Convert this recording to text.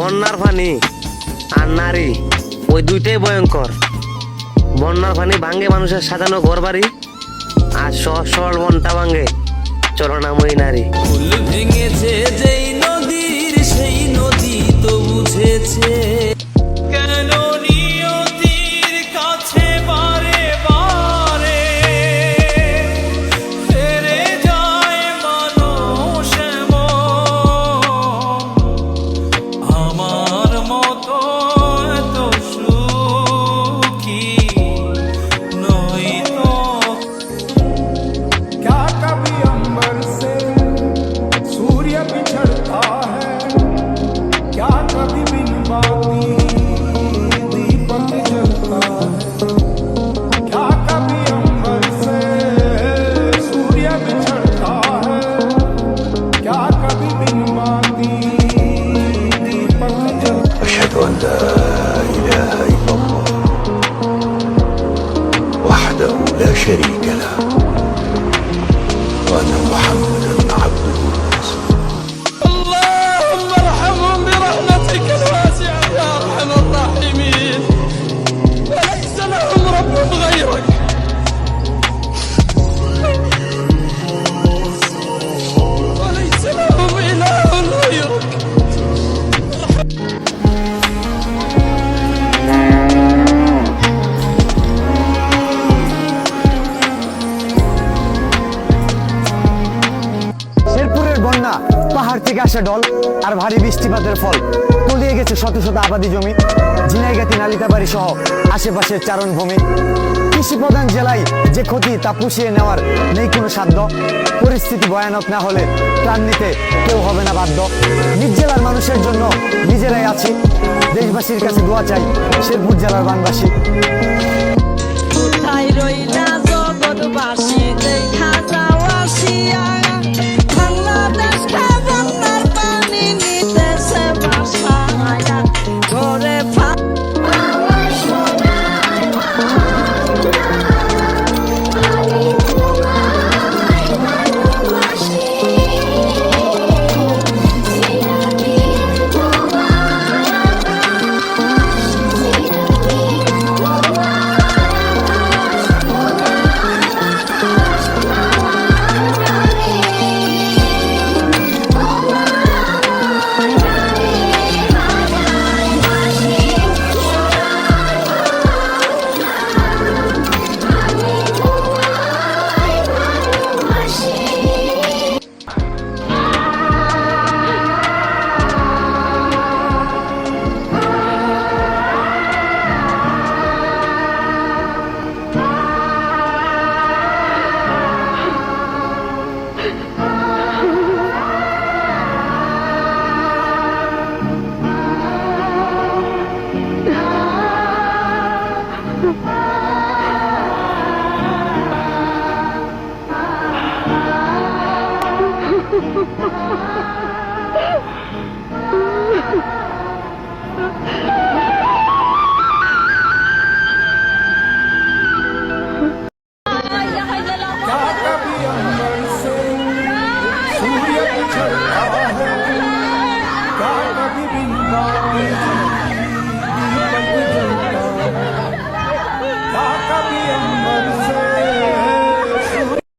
বন্যার পানি আর নারী ওই দুইটাই ভয়ঙ্কর। বন্যার পানি ভাঙ্গে মানুষের সাজানো ঘর বাড়ি, আর সহজ সরল মনটা ভাঙ্গে চলনাময়ী নারী। ফুল ভেঙেছে যেই নদীর সেই নদী তো বুঝেছে কেন নিয়তির কাছে বারে বারে হেরে যায় মানুষ আমার মতো এত সুখী নই তো। क्या कभी अंबर से सूर्य बिछड़ता है, क्या कभी बिन बाती दीपक जलता है, क्या कभी अंबर से सूर्य बिछड़ता है, क्या कभी बिन बाती दीपक जलता है। أشهد أن لا إله إلا الله وحده لا شريك له وأن محمدا عبده ورسوله. اللهم ارحمهم برحمتك الواسعة يا أرحم الراحمين، وليس لهم رب غيرك. وليس لهم إله غيرك. শেরপুরের বন্যা, পাহাড় থেকে আসা ঢল আর ভারী বৃষ্টিপাতের ফল তলিয়ে গেছে শত শত আবাদি জমি, ঝিনাইগাতি নালিতাবাড়ি সহ আশেপাশের চারণভূমি। কৃষি প্রধান জেলায় যে ক্ষতি তা পুষিয়ে নেওয়ার নেই কোনো সাধ্য। পরিস্থিতি ভয়ানক না হলে প্রাণ নিতে কেউ হবে না বাধ্য। নিজ জেলার মানুষের জন্য নিজেরাই আছি, দেশবাসীর কাছে দোয়া চাই শেরপুর জেলার বানবাসী। কোথায় রইলা জগৎবাসী দেখা যাও আসিয়া, বাংলাদেশকে বন্যার পানি নিতেছে বাসায়া, ঘরে क्या कभी अंबर से सूर्य बिछड़ता है, क्या कभी बिन बाती